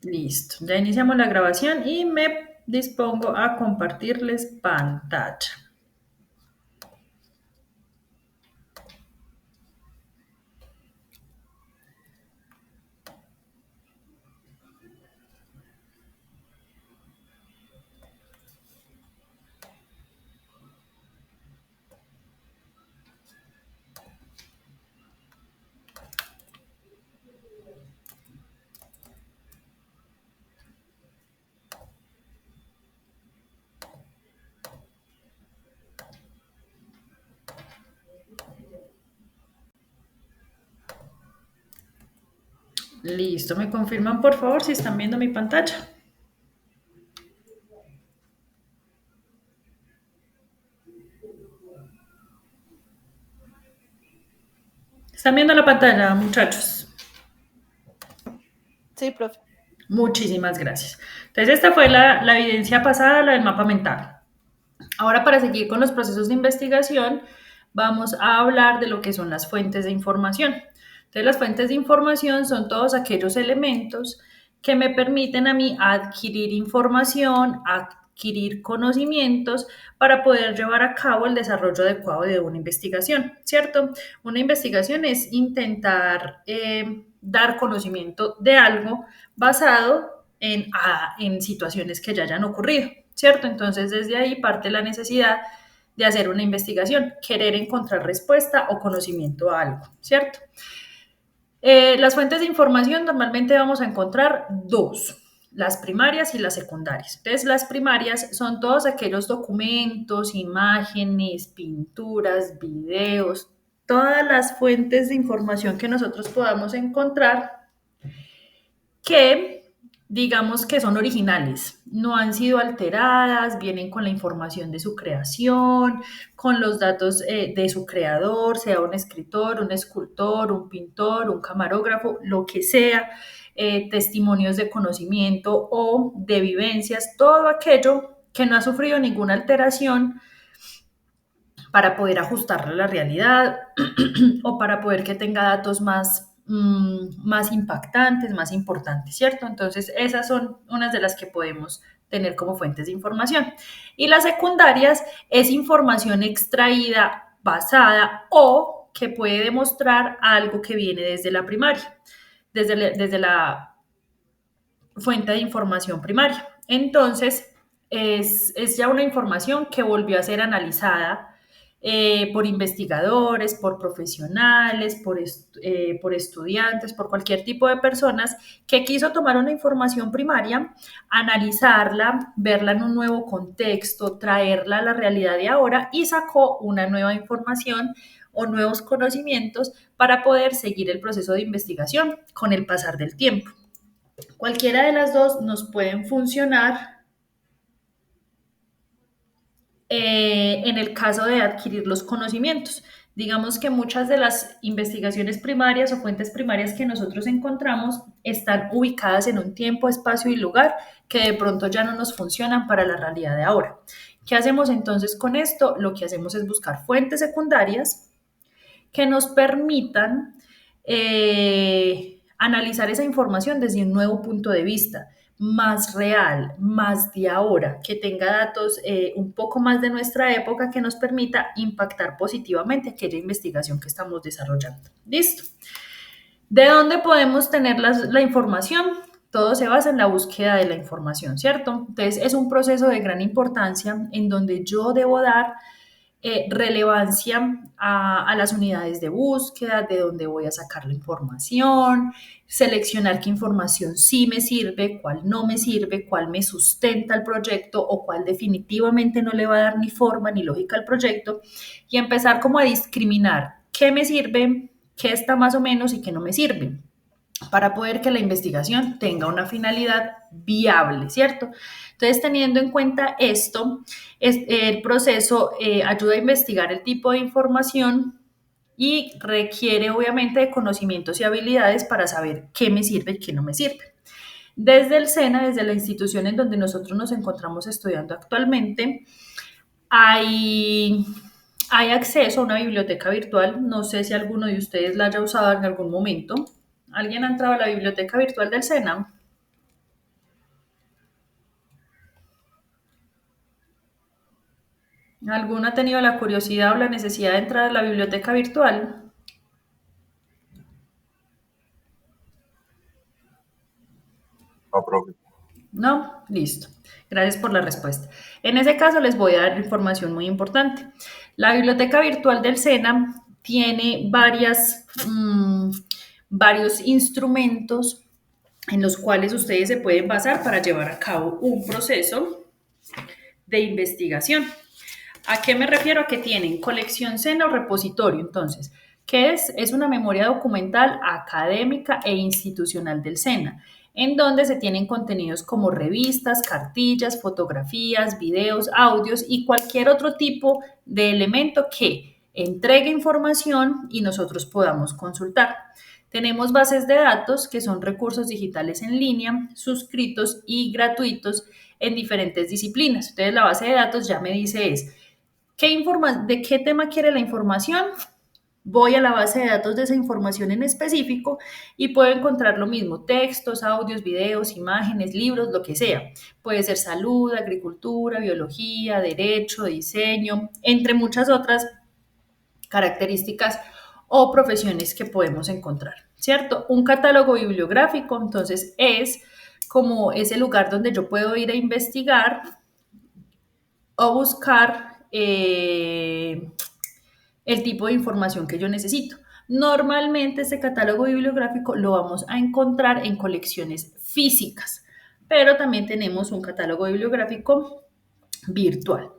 Listo, ya iniciamos la grabación y me dispongo a compartirles pantalla. Listo, me confirman por favor si están viendo mi pantalla. ¿Están viendo la pantalla, muchachos? Sí, profe. Muchísimas gracias. Entonces, esta fue la evidencia pasada, la del mapa mental. Ahora, para seguir con los procesos de investigación, vamos a hablar de lo que son las fuentes de información. Entonces, las fuentes de información son todos aquellos elementos que me permiten a mí adquirir información, adquirir conocimientos para poder llevar a cabo el desarrollo adecuado de una investigación, ¿cierto? Una investigación es intentar dar conocimiento de algo basado en situaciones que ya hayan ocurrido, ¿cierto? Entonces, desde ahí parte la necesidad de hacer una investigación, querer encontrar respuesta o conocimiento a algo, ¿cierto? Las fuentes de información normalmente vamos a encontrar dos, las primarias y las secundarias. Entonces, las primarias son todos aquellos documentos, imágenes, pinturas, videos, todas las fuentes de información que nosotros podamos encontrar que digamos que son originales, no han sido alteradas, vienen con la información de su creación, con los datos de su creador, sea un escritor, un escultor, un pintor, un camarógrafo, lo que sea, testimonios de conocimiento o de vivencias, todo aquello que no ha sufrido ninguna alteración para poder ajustarla a la realidad o para poder que tenga datos más impactantes, más importantes, ¿cierto? Entonces, esas son unas de las que podemos tener como fuentes de información. Y las secundarias es información extraída, basada o que puede demostrar algo que viene desde la primaria, desde la fuente de información primaria. Entonces, es ya una información que volvió a ser analizada por investigadores, por profesionales, por estudiantes, por cualquier tipo de personas que quiso tomar una información primaria, analizarla, verla en un nuevo contexto, traerla a la realidad de ahora y sacó una nueva información o nuevos conocimientos para poder seguir el proceso de investigación con el pasar del tiempo. Cualquiera de las dos nos pueden funcionar en el caso de adquirir los conocimientos. Digamos que muchas de las investigaciones primarias o fuentes primarias que nosotros encontramos están ubicadas en un tiempo, espacio y lugar que de pronto ya no nos funcionan para la realidad de ahora. ¿Qué hacemos entonces con esto? Lo que hacemos es buscar fuentes secundarias que nos permitan analizar esa información desde un nuevo punto de vista, más real, más de ahora, que tenga datos un poco más de nuestra época que nos permita impactar positivamente aquella investigación que estamos desarrollando. Listo. ¿De dónde podemos tener la información? Todo se basa en la búsqueda de la información, ¿cierto? Entonces es un proceso de gran importancia en donde yo debo dar relevancia a las unidades de búsqueda, de dónde voy a sacar la información, seleccionar qué información sí me sirve, cuál no me sirve, cuál me sustenta el proyecto o cuál definitivamente no le va a dar ni forma ni lógica al proyecto y empezar como a discriminar qué me sirve, qué está más o menos y qué no me sirve para poder que la investigación tenga una finalidad viable, ¿cierto? Entonces, teniendo en cuenta esto, el proceso ayuda a investigar el tipo de información y requiere obviamente de conocimientos y habilidades para saber qué me sirve y qué no me sirve. Desde el SENA, desde la institución en donde nosotros nos encontramos estudiando actualmente, hay, hay acceso a una biblioteca virtual. No sé si alguno de ustedes la haya usado en algún momento. ¿Alguien ha entrado a la biblioteca virtual del SENA? ¿Alguno ha tenido la curiosidad o la necesidad de entrar a la biblioteca virtual? No, profe. No, listo. Gracias por la respuesta. En ese caso les voy a dar información muy importante. La biblioteca virtual del SENA tiene varios instrumentos en los cuales ustedes se pueden basar para llevar a cabo un proceso de investigación. ¿A qué me refiero? A que tienen colección SENA o repositorio. Entonces, ¿qué es? Es una memoria documental académica e institucional del SENA, en donde se tienen contenidos como revistas, cartillas, fotografías, videos, audios y cualquier otro tipo de elemento que entregue información y nosotros podamos consultar. Tenemos bases de datos que son recursos digitales en línea, suscritos y gratuitos en diferentes disciplinas. Entonces, la base de datos ya me dice ¿de qué tema quiere la información? Voy a la base de datos de esa información en específico y puedo encontrar lo mismo, textos, audios, videos, imágenes, libros, lo que sea. Puede ser salud, agricultura, biología, derecho, diseño, entre muchas otras características o profesiones que podemos encontrar, ¿cierto? Un catálogo bibliográfico, entonces, es como ese lugar donde yo puedo ir a investigar o buscar el tipo de información que yo necesito. Normalmente este catálogo bibliográfico lo vamos a encontrar en colecciones físicas, pero también tenemos un catálogo bibliográfico virtual.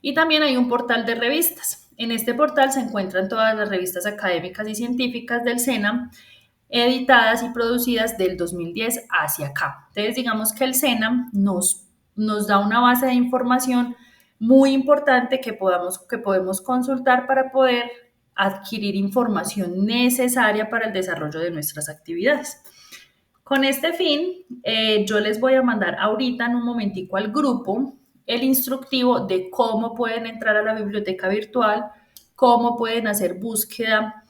Y también hay un portal de revistas. En este portal se encuentran todas las revistas académicas y científicas del SENA, editadas y producidas del 2010 hacia acá. Entonces, digamos que el SENA nos da una base de información muy importante que podemos consultar para poder adquirir información necesaria para el desarrollo de nuestras actividades. Con este fin, yo les voy a mandar ahorita en un momentico al grupo el instructivo de cómo pueden entrar a la biblioteca virtual, cómo pueden hacer búsqueda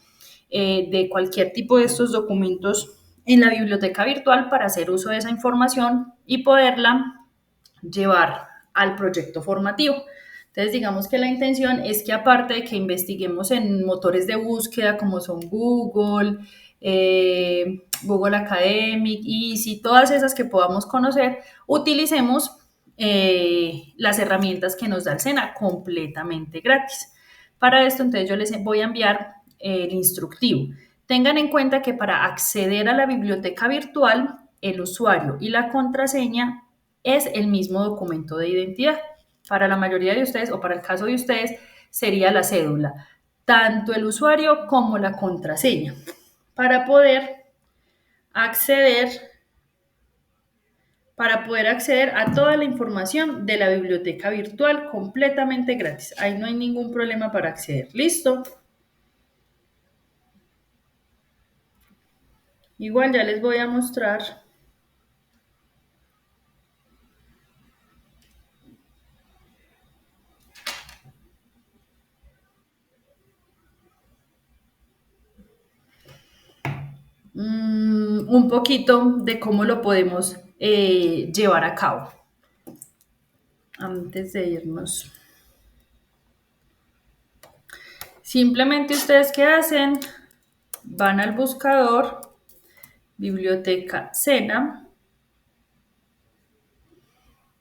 de cualquier tipo de estos documentos en la biblioteca virtual para hacer uso de esa información y poderla llevar al proyecto formativo. Entonces, digamos que la intención es que aparte de que investiguemos en motores de búsqueda como son Google, Google Academic, Easy, todas esas que podamos conocer, utilicemos las herramientas que nos da el SENA completamente gratis. Para esto, entonces, yo les voy a enviar el instructivo. Tengan en cuenta que para acceder a la biblioteca virtual, el usuario y la contraseña es el mismo documento de identidad. Para la mayoría de ustedes, o para el caso de ustedes, sería la cédula, tanto el usuario como la contraseña, para acceder, poder acceder a toda la información de la biblioteca virtual completamente gratis. Ahí no hay ningún problema para acceder. ¿Listo? Igual ya les voy a mostrar un poquito de cómo lo podemos llevar a cabo. Antes de irnos, simplemente ustedes qué hacen, van al buscador, biblioteca SENA,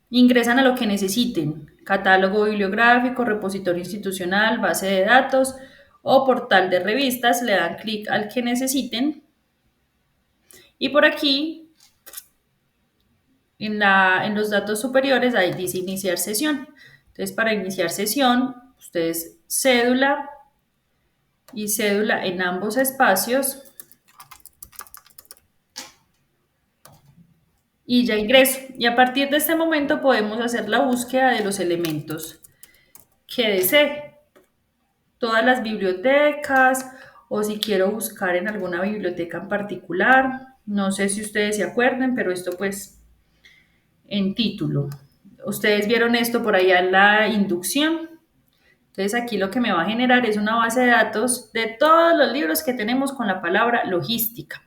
ingresan a lo que necesiten, catálogo bibliográfico, repositorio institucional, base de datos o portal de revistas, le dan clic al que necesiten y por aquí en los datos superiores ahí dice iniciar sesión. Entonces, para iniciar sesión, ustedes cédula y cédula en ambos espacios y ya ingreso. Y a partir de este momento podemos hacer la búsqueda de los elementos que desee. Todas las bibliotecas o si quiero buscar en alguna biblioteca en particular. No sé si ustedes se acuerden, pero esto pues en título. Ustedes vieron esto por allá en la inducción. Entonces aquí lo que me va a generar es una base de datos de todos los libros que tenemos con la palabra logística.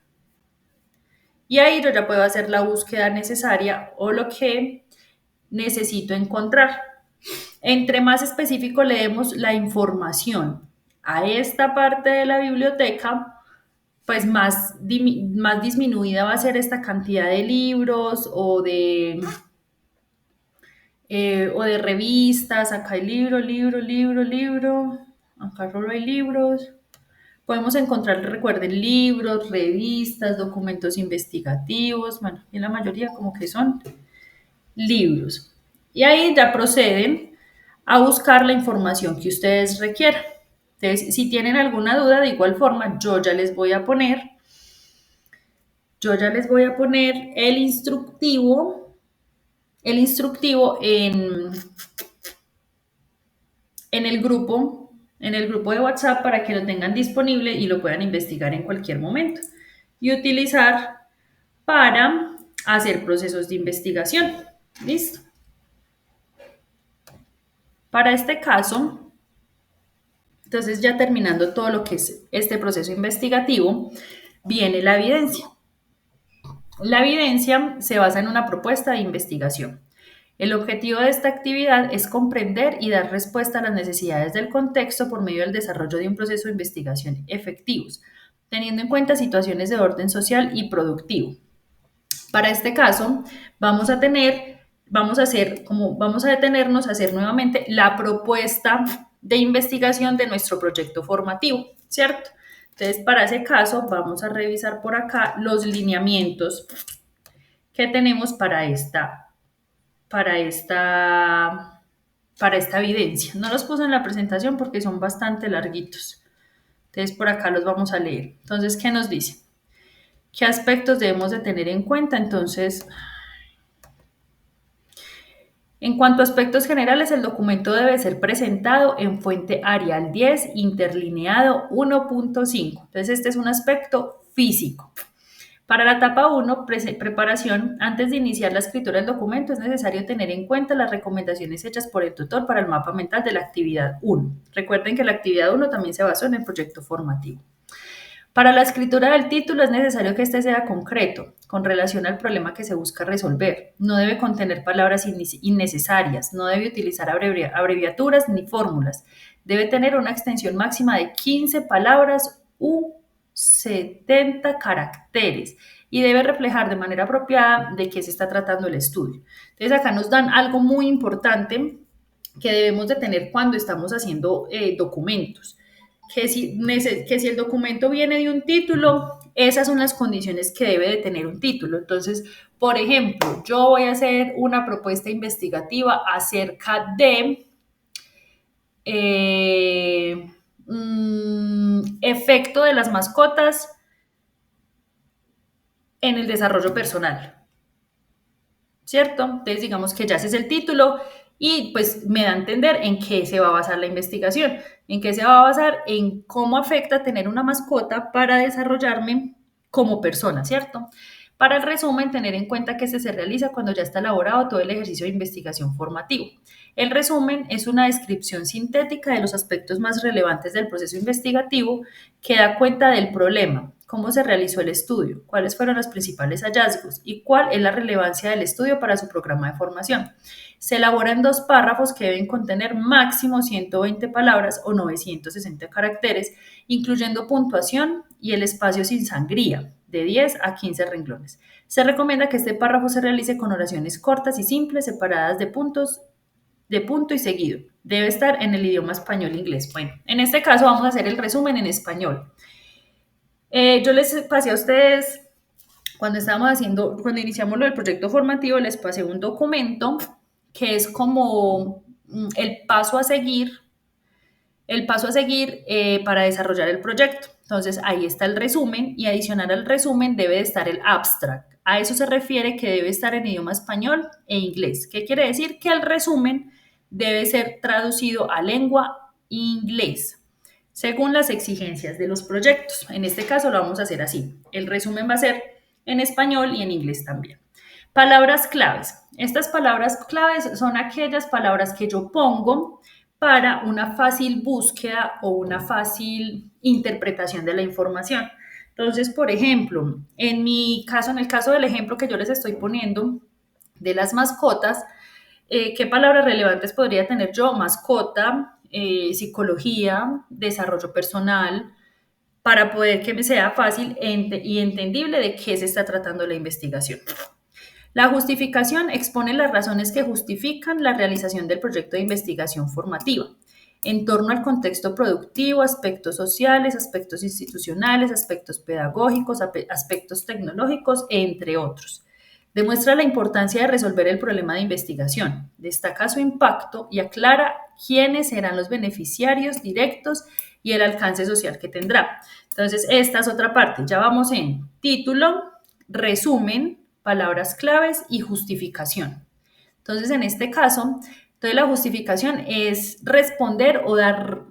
Y ahí yo ya puedo hacer la búsqueda necesaria o lo que necesito encontrar. Entre más específico leemos la información a esta parte de la biblioteca, pues más disminuida va a ser esta cantidad de libros o de revistas. Acá hay libro. Acá solo hay libros. Podemos encontrar, recuerden, libros, revistas, documentos investigativos, bueno, y la mayoría como que son libros. Y ahí ya proceden a buscar la información que ustedes requieran. Entonces, si tienen alguna duda, de igual forma, yo ya les voy a poner el instructivo en el grupo, de WhatsApp para que lo tengan disponible y lo puedan investigar en cualquier momento y utilizar para hacer procesos de investigación. ¿Listo? Para este caso, entonces ya terminando todo lo que es este proceso investigativo, viene la evidencia. La evidencia se basa en una propuesta de investigación. El objetivo de esta actividad es comprender y dar respuesta a las necesidades del contexto por medio del desarrollo de un proceso de investigación efectivos, teniendo en cuenta situaciones de orden social y productivo. Para este caso, vamos a detenernos a hacer nuevamente la propuesta de investigación de nuestro proyecto formativo, ¿cierto? Entonces, para ese caso, vamos a revisar por acá los lineamientos que tenemos para esta, para esta evidencia. No los puse en la presentación porque son bastante larguitos. Entonces, por acá los vamos a leer. Entonces, ¿qué nos dice? ¿Qué aspectos debemos de tener en cuenta? Entonces, en cuanto a aspectos generales, el documento debe ser presentado en fuente Arial 10, interlineado 1.5. Entonces, este es un aspecto físico. Para la etapa 1, preparación, antes de iniciar la escritura del documento, es necesario tener en cuenta las recomendaciones hechas por el tutor para el mapa mental de la actividad 1. Recuerden que la actividad 1 también se basó en el proyecto formativo. Para la escritura del título es necesario que éste sea concreto, con relación al problema que se busca resolver. No debe contener palabras innecesarias, no debe utilizar abreviaturas ni fórmulas. Debe tener una extensión máxima de 15 palabras u 70 caracteres y debe reflejar de manera apropiada de qué se está tratando el estudio. Entonces acá nos dan algo muy importante que debemos de tener cuando estamos haciendo documentos. Que si el documento viene de un título, esas son las condiciones que debe de tener un título. Entonces, por ejemplo, yo voy a hacer una propuesta investigativa acerca de efecto de las mascotas en el desarrollo personal, ¿cierto? Entonces, digamos que ya ese es el título y pues me da a entender en qué se va a basar la investigación, en qué se va a basar en cómo afecta tener una mascota para desarrollarme como persona, ¿cierto? Para el resumen, tener en cuenta que este se realiza cuando ya está elaborado todo el ejercicio de investigación formativo. El resumen es una descripción sintética de los aspectos más relevantes del proceso investigativo que da cuenta del problema, cómo se realizó el estudio, cuáles fueron los principales hallazgos y cuál es la relevancia del estudio para su programa de formación. Se elabora en 2 párrafos que deben contener máximo 120 palabras o 960 caracteres, incluyendo puntuación y el espacio sin sangría, de 10 a 15 renglones. Se recomienda que este párrafo se realice con oraciones cortas y simples, separadas de punto y seguido. Debe estar en el idioma español-inglés. Bueno, en este caso vamos a hacer el resumen en español. Yo les pasé a ustedes, cuando iniciamos lo del proyecto formativo, les pasé un documento que es como el paso a seguir para desarrollar el proyecto. Entonces, ahí está el resumen y adicional al resumen debe de estar el abstract. A eso se refiere que debe estar en idioma español e inglés. ¿Qué quiere decir? Que el resumen debe ser traducido a lengua inglés, según las exigencias de los proyectos. En este caso lo vamos a hacer así. El resumen va a ser en español y en inglés también. Palabras claves. Estas palabras claves son aquellas palabras que yo pongo para una fácil búsqueda o una fácil interpretación de la información. Entonces, por ejemplo, en el caso del ejemplo que yo les estoy poniendo de las mascotas, ¿Qué palabras relevantes podría tener yo? Mascota, psicología, desarrollo personal, para poder que me sea fácil y entendible de qué se está tratando la investigación. La justificación expone las razones que justifican la realización del proyecto de investigación formativa en torno al contexto productivo, aspectos sociales, aspectos institucionales, aspectos pedagógicos, aspectos tecnológicos, entre otros. Demuestra la importancia de resolver el problema de investigación, destaca su impacto y aclara quiénes serán los beneficiarios directos y el alcance social que tendrá. Entonces, esta es otra parte. Ya vamos en título, resumen, palabras claves y justificación. Entonces, en este caso, entonces la justificación es responder o dar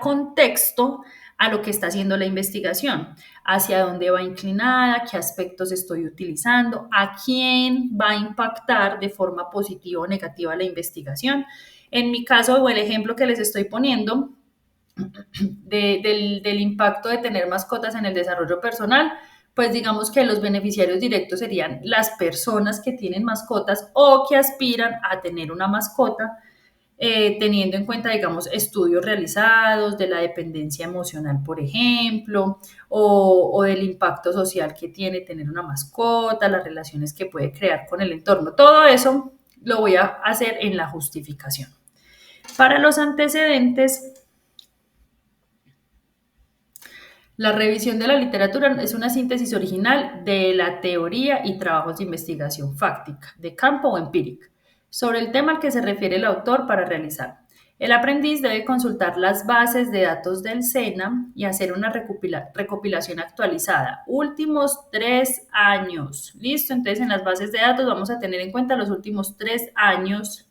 contexto a lo que está haciendo la investigación, hacia dónde va inclinada, qué aspectos estoy utilizando, a quién va a impactar de forma positiva o negativa la investigación. En mi caso, o el ejemplo que les estoy poniendo del impacto de tener mascotas en el desarrollo personal, pues digamos que los beneficiarios directos serían las personas que tienen mascotas o que aspiran a tener una mascota, teniendo en cuenta, digamos, estudios realizados de la dependencia emocional, por ejemplo, o del impacto social que tiene tener una mascota, las relaciones que puede crear con el entorno. Todo eso lo voy a hacer en la justificación. Para los antecedentes, la revisión de la literatura es una síntesis original de la teoría y trabajos de investigación fáctica, de campo o empírica, sobre el tema al que se refiere el autor para realizar. El aprendiz debe consultar las bases de datos del SENA y hacer una recopilación actualizada. Últimos 3 años. ¿Listo? Entonces, en las bases de datos vamos a tener en cuenta los últimos 3 años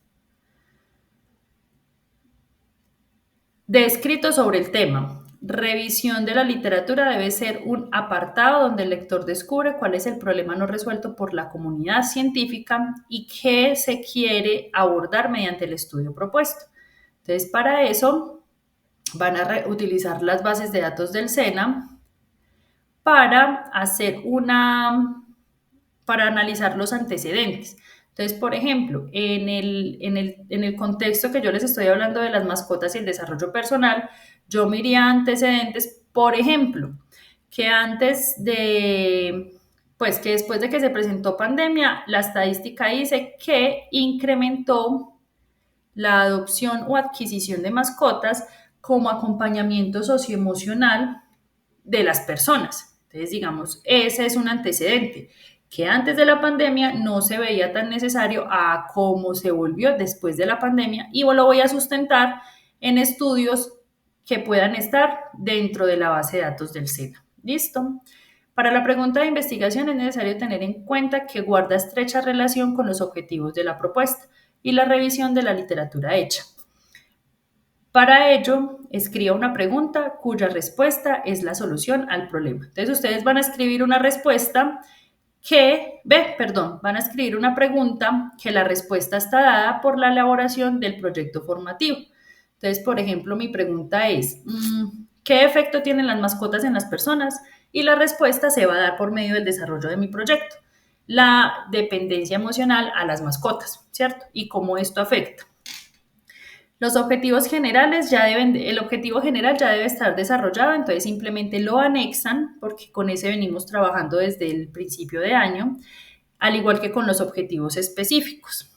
de escritos sobre el tema. Revisión de la literatura debe ser un apartado donde el lector descubre cuál es el problema no resuelto por la comunidad científica y qué se quiere abordar mediante el estudio propuesto. Entonces, para eso van a utilizar las bases de datos del SENA para hacer para analizar los antecedentes. Entonces, por ejemplo, en el contexto que yo les estoy hablando de las mascotas y el desarrollo personal, yo miraría antecedentes, por ejemplo, que pues que después de que se presentó pandemia, la estadística dice que incrementó la adopción o adquisición de mascotas como acompañamiento socioemocional de las personas. Entonces, digamos, ese es un antecedente que antes de la pandemia no se veía tan necesario a cómo se volvió después de la pandemia, y lo voy a sustentar en estudios que puedan estar dentro de la base de datos del SENA. ¿Listo? Para la pregunta de investigación es necesario tener en cuenta que guarda estrecha relación con los objetivos de la propuesta y la revisión de la literatura hecha. Para ello, escriba una pregunta cuya respuesta es la solución al problema. Entonces, ustedes van a escribir una respuesta van a escribir una pregunta que la respuesta está dada por la elaboración del proyecto formativo. Entonces, por ejemplo, mi pregunta es, ¿qué efecto tienen las mascotas en las personas? Y la respuesta se va a dar por medio del desarrollo de mi proyecto. La dependencia emocional a las mascotas, ¿cierto? Y cómo esto afecta. Los objetivos generales el objetivo general ya debe estar desarrollado, entonces simplemente lo anexan porque con ese venimos trabajando desde el principio de año, al igual que con los objetivos específicos.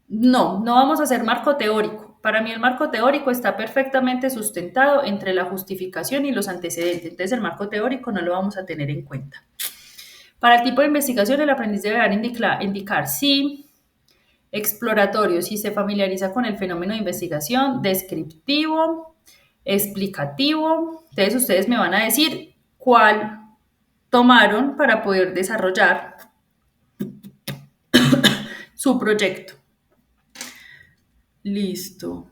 No vamos a hacer marco teórico. Para mí el marco teórico está perfectamente sustentado entre la justificación y los antecedentes, entonces el marco teórico no lo vamos a tener en cuenta. Para el tipo de investigación, el aprendiz deberá indicar si exploratorio, si se familiariza con el fenómeno de investigación, descriptivo, explicativo. Entonces ustedes me van a decir cuál tomaron para poder desarrollar su proyecto. Listo.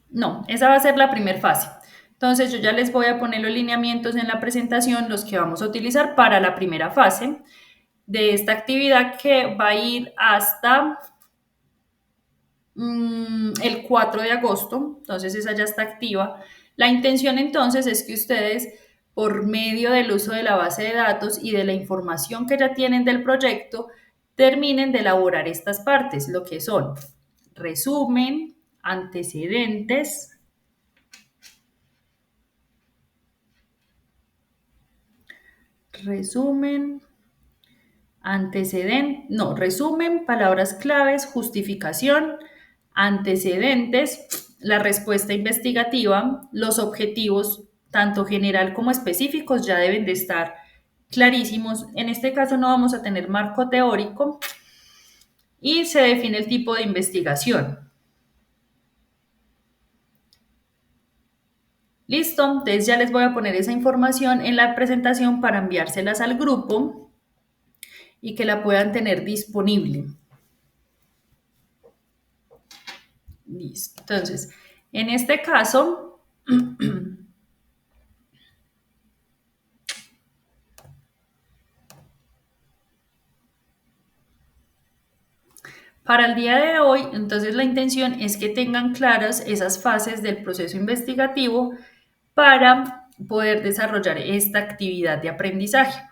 No, esa va a ser la primera fase. Entonces yo ya les voy a poner los lineamientos en la presentación, los que vamos a utilizar para la primera fase de esta actividad, que va a ir hasta el 4 de agosto, entonces esa ya está activa. La intención entonces es que ustedes por medio del uso de la base de datos y de la información que ya tienen del proyecto, terminen de elaborar estas partes, lo que son resumen, antecedentes, resumen, resumen, palabras claves, justificación, antecedentes, la respuesta investigativa, los objetivos, tanto general como específicos, ya deben de estar clarísimos. En este caso no vamos a tener marco teórico y se define el tipo de investigación. Listo, entonces ya les voy a poner esa información en la presentación para enviárselas al grupo y que la puedan tener disponible. Listo. Entonces, en este caso, para el día de hoy, entonces la intención es que tengan claras esas fases del proceso investigativo para poder desarrollar esta actividad de aprendizaje,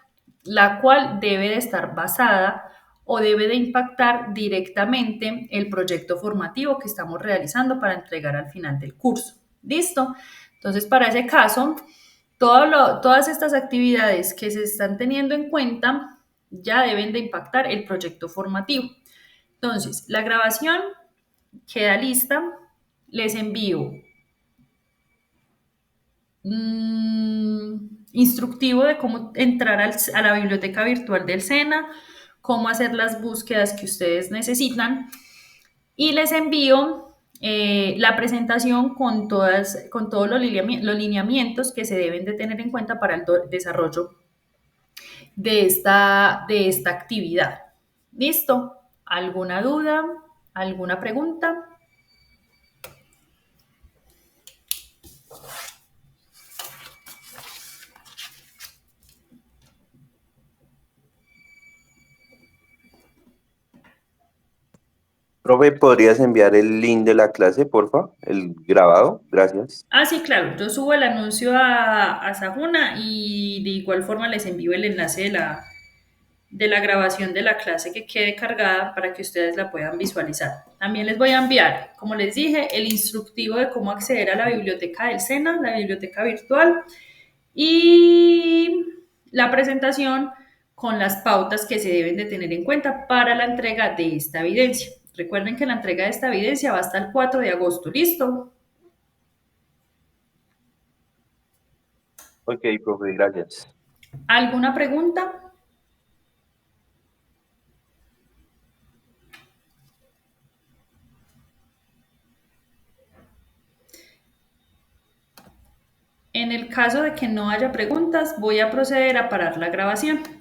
la cual debe de estar basada o debe de impactar directamente el proyecto formativo que estamos realizando para entregar al final del curso. ¿Listo? Entonces, para ese caso, todas estas actividades que se están teniendo en cuenta ya deben de impactar el proyecto formativo. Entonces, la grabación queda lista, les envío instructivo de cómo entrar a la biblioteca virtual del SENA, cómo hacer las búsquedas que ustedes necesitan y les envío la presentación con todos los lineamientos que se deben de tener en cuenta para el desarrollo de esta actividad. ¿Listo? ¿Alguna duda? ¿Alguna pregunta? Profe, ¿podrías enviar el link de la clase, porfa? El grabado, gracias. Ah, sí, claro. Yo subo el anuncio a Sajuna y de igual forma les envío el enlace de la grabación de la clase que quede cargada para que ustedes la puedan visualizar. También les voy a enviar, como les dije, el instructivo de cómo acceder a la biblioteca del SENA, la biblioteca virtual, y la presentación con las pautas que se deben de tener en cuenta para la entrega de esta evidencia. Recuerden que la entrega de esta evidencia va hasta el 4 de agosto. ¿Listo? Ok, profe, gracias. ¿Alguna pregunta? En el caso de que no haya preguntas, voy a proceder a parar la grabación.